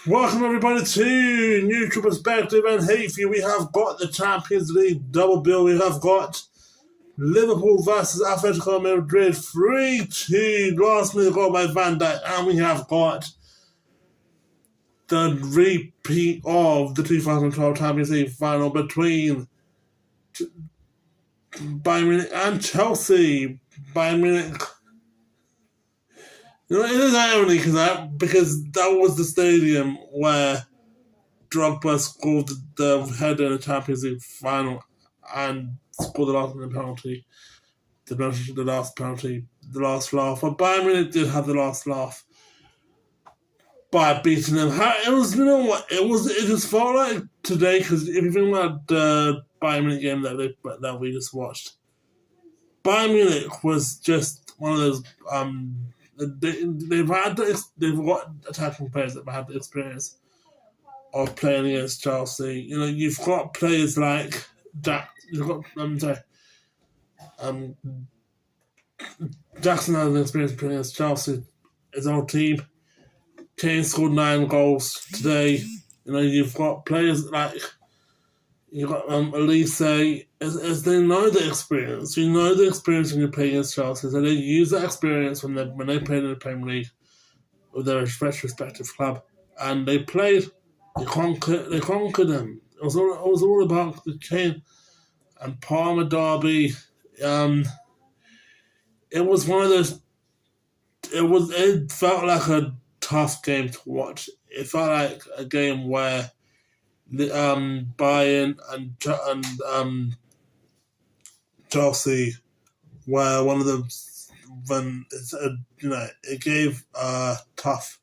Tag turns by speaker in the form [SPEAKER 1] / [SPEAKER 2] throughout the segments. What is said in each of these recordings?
[SPEAKER 1] Welcome everybody to Neutral Perspective, and hey, we have got the Champions League double bill. We have got Liverpool versus Atletico Madrid 3-2, last minute goal by Van Dijk, and we have got the repeat of the 2012 Champions League final between Bayern Munich and Chelsea. Bayern Munich. You know, it is irony because that was the stadium where Drogba scored the header in the Champions League final and scored the last penalty. The last penalty, the last laugh. But Bayern Munich did have the last laugh by beating them. It was, you know what? It just felt like today, because if you think about the Bayern Munich game that we just watched, Bayern Munich was just one of those. They've got attacking players that have had the experience of playing against Chelsea. You know, you've got players like Jack. You've got Jackson has an experience playing against Chelsea. His old team. Kane scored 9 goals today. You know, you've got players like Elise. As they know the experience. You know the experience when you're playing against Chelsea. So they use that experience when they played in the Premier League with their respective club, and they played. They conquered them. It was all about the Kane and Parma derby. It was one of those. It felt like a tough game to watch. It felt like a game where the Bayern and Chelsea were one of the when it gave a tough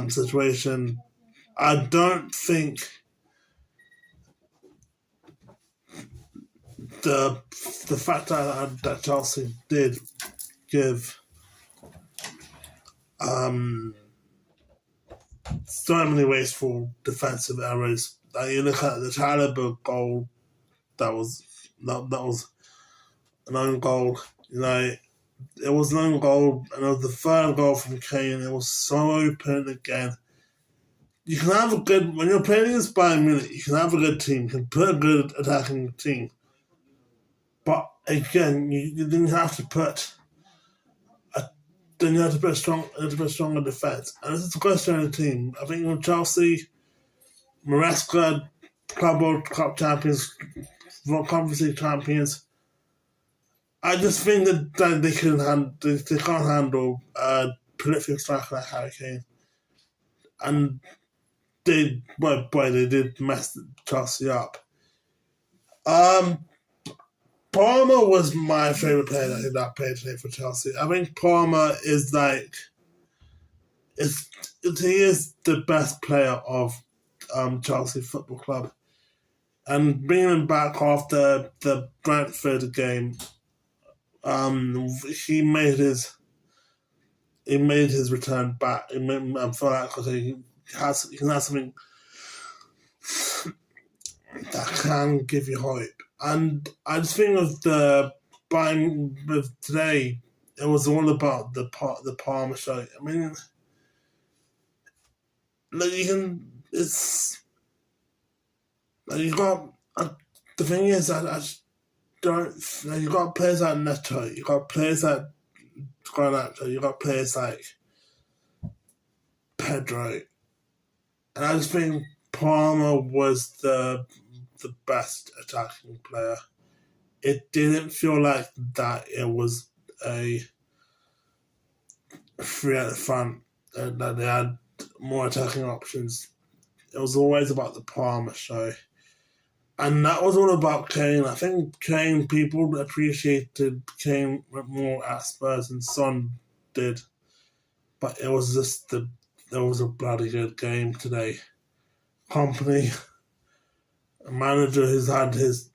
[SPEAKER 1] situation. I don't think the fact that Chelsea did give so many wasteful defensive errors. Like you look at the Chalobah goal, that was an own goal. You know, it was an own goal, and it was the third goal from Kane. It was so open again. You can have when you're playing against Bayern Munich, you can have a good team, you can put a good attacking team. But again, you have to put a stronger defense. And this is a question of the team. I think with Chelsea, Maresca, Club World Cup champions, Conference League champions, I just think that they can't handle a prolific striker like Harry Kane. And they did mess Chelsea up. Palmer was my favourite player that played today for Chelsea. I think Palmer is he is the best player of Chelsea Football Club. And bringing him back after the Brentford game, he made his return back. I feel like he can have something that can give you hope. And I just think with the buying with today, it was all about the Palmer show. I mean, like you got the thing is I just don't. You got players like Neto, you got players like Garnacho, you got players like Pedro, and I just think Palmer was the best attacking player. It didn't feel like that it was a three at the front, that they had more attacking options. It was always about the Palmer show. And that was all about Kane. I think Kane, people appreciated Kane more at Spurs than Son did. But it was just it was a bloody good game today. Company, a manager who's had his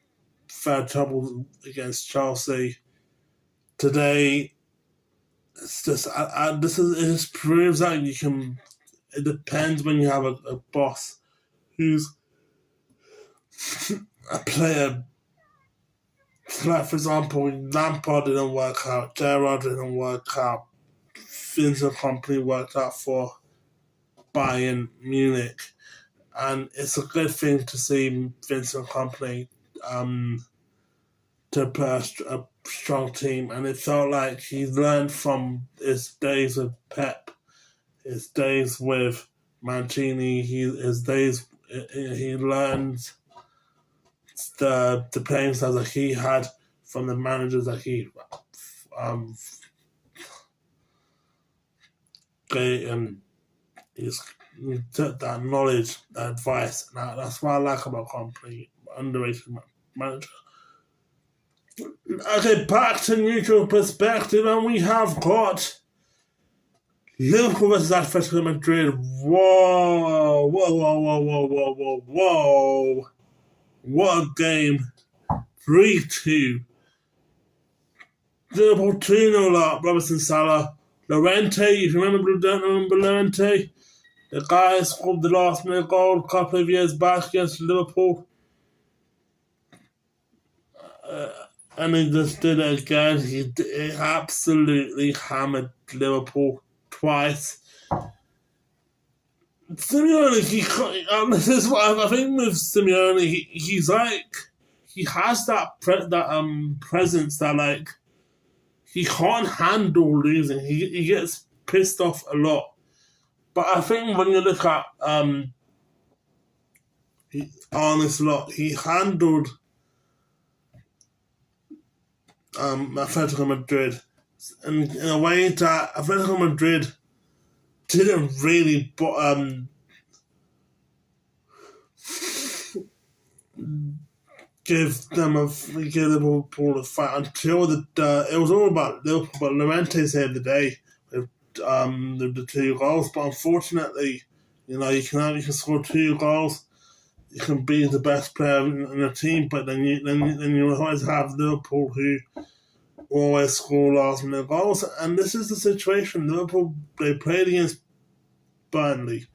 [SPEAKER 1] fair trouble against Chelsea today. It's just it just proves that you can. It depends when you have a boss who's a player. Like for example, Lampard didn't work out, Gerrard didn't work out, Vincent Company worked out for Bayern Munich. And it's a good thing to see Vincent Kompany to put a strong team. And it felt like he learned from his days with Pep, his days with Mancini, his days, he learned the playing styles that he had from the managers that he and he took that knowledge, that advice. Now that's what I like about Company, underrated manager. Okay, back to neutral perspective, and we have got Liverpool versus Atletico Madrid. Whoa, whoa, whoa, whoa, whoa, whoa, whoa, whoa! What a game! 3-2. Liverpool 2-0 up. Robertson, Salah, Llorente. If you don't remember Llorente, the guy scored the last minute goal a couple of years back against Liverpool. And he just did it again. He absolutely hammered Liverpool twice. Simeone, this is what I think with Simeone. He's like, he has that presence that like he can't handle losing. He gets pissed off a lot. But I think when you look at Arne Slot, he handled Atletico Madrid in a way that Atletico Madrid didn't really give Liverpool a fight until it was all about Liverpool. But Llorente saved the day with the 2 goals. But unfortunately, you can score 2 goals. You can be the best player in the team, but then you always have Liverpool who always score last minute goals, and this is the situation. Liverpool, they played against Burnley,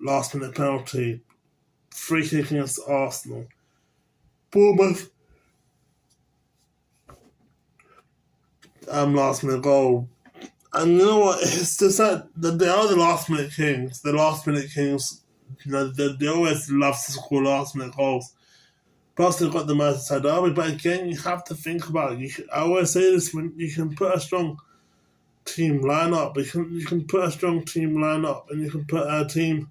[SPEAKER 1] last minute penalty, free kick against Arsenal. Bournemouth, last minute goal. And you know what? It's just that they are the last minute kings. The last minute kings, they always love to score last minute goals. Plus, they've got the Merseyside derby, but again, you have to think about it. I always say this: when you can put a strong team lineup, you can put a strong team lineup, and you can put a team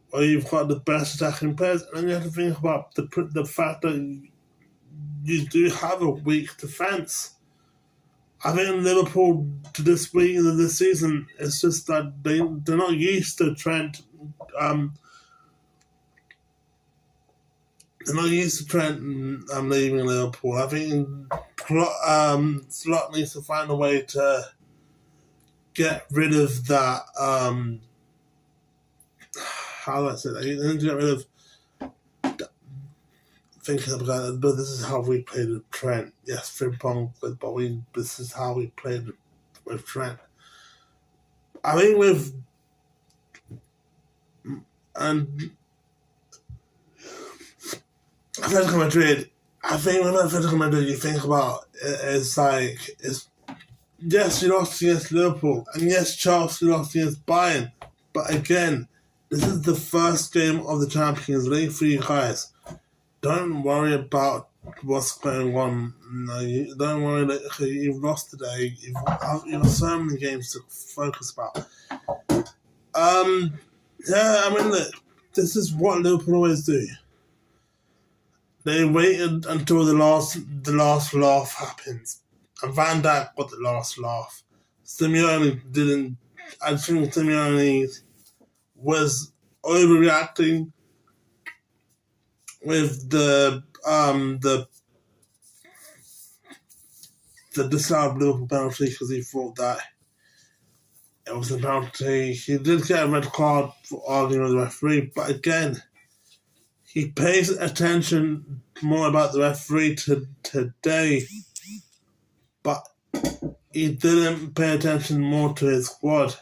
[SPEAKER 1] where you've got the best attacking players, and then you have to think about the fact that you do have a weak defence. I think Liverpool to this week of this season, it's just that they're not used to Trent. They're not used to Trent leaving Liverpool. I think Slot needs to find a way to get rid of that. How do I say that? He needs to get rid of thinking about, but this is how we played with Trent. Yes, Frimpong, but this is how we played with Trent. I think with Atletico Madrid, you think about it's like yes, you lost against Liverpool, and yes, Chelsea lost against Bayern, but again, this is the first game of the Champions League for you guys. Don't worry about what's going on. No, don't worry that you've lost today. You've got so many games to focus about. Yeah, I mean, look, this is what Liverpool always do. They waited until the last laugh happens. And Van Dijk got the last laugh. Simeone didn't. I think Simeone was overreacting with the disallowed Liverpool penalty because he thought that it was a penalty. He did get a red card for arguing with the referee, but again, he pays attention more about the referee today, but he didn't pay attention more to his squad.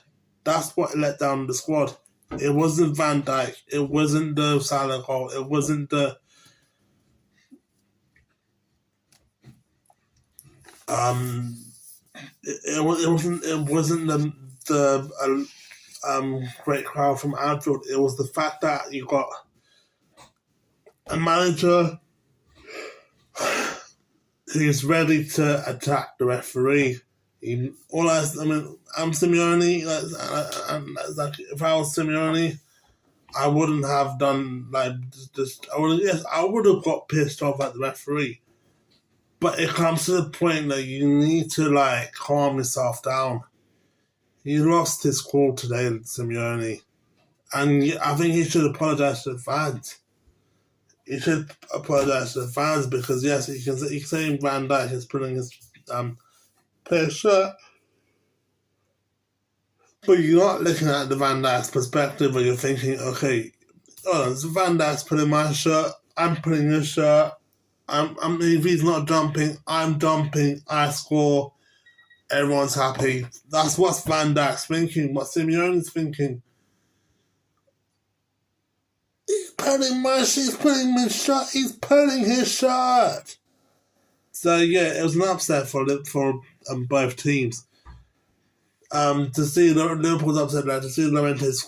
[SPEAKER 1] That's what let down the squad. It wasn't Van Dijk. It wasn't the Salah goal. It wasn't the it wasn't the great crowd from Anfield. It was the fact that you got a manager who's ready to attack the referee. I'm Simeone. If I was Simeone, I wouldn't have done like this. I would have got pissed off at the referee. But it comes to the point that you need to like calm yourself down. He lost his cool today, Simeone, and I think he should apologize to the fans. He should apologize to the fans because yes, he can say Van Dijk is putting his player shirt, but you're not looking at the Van Dijk's perspective where you're thinking, okay, so Van Dijk's putting my shirt, I'm putting his shirt. If he's not jumping, I'm jumping. I score. Everyone's happy. That's what Van Dijk's thinking. What Simeone's thinking. He's putting his shirt. So yeah, it was an upset for both teams. To see Liverpool's upset, to see Llorentes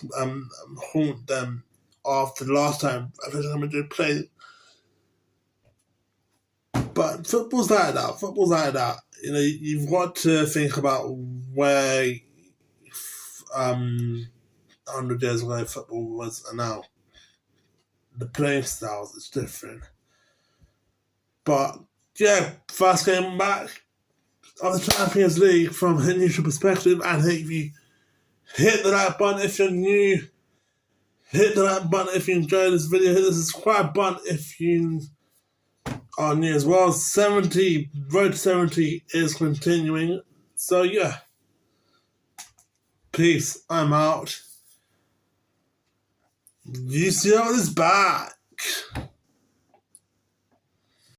[SPEAKER 1] haunt them after the last time Atletico Madrid played. But football's like that. You know, you've got to think about where 100 years ago football was and now. The playing styles is different. But yeah, first game back of the Champions League from a neutral perspective, and if you hit the like button if you're new, hit the like button if you enjoyed this video, hit the subscribe button if you are new as well. Road to 70 is continuing. So yeah. Peace. I'm out. UCL is back.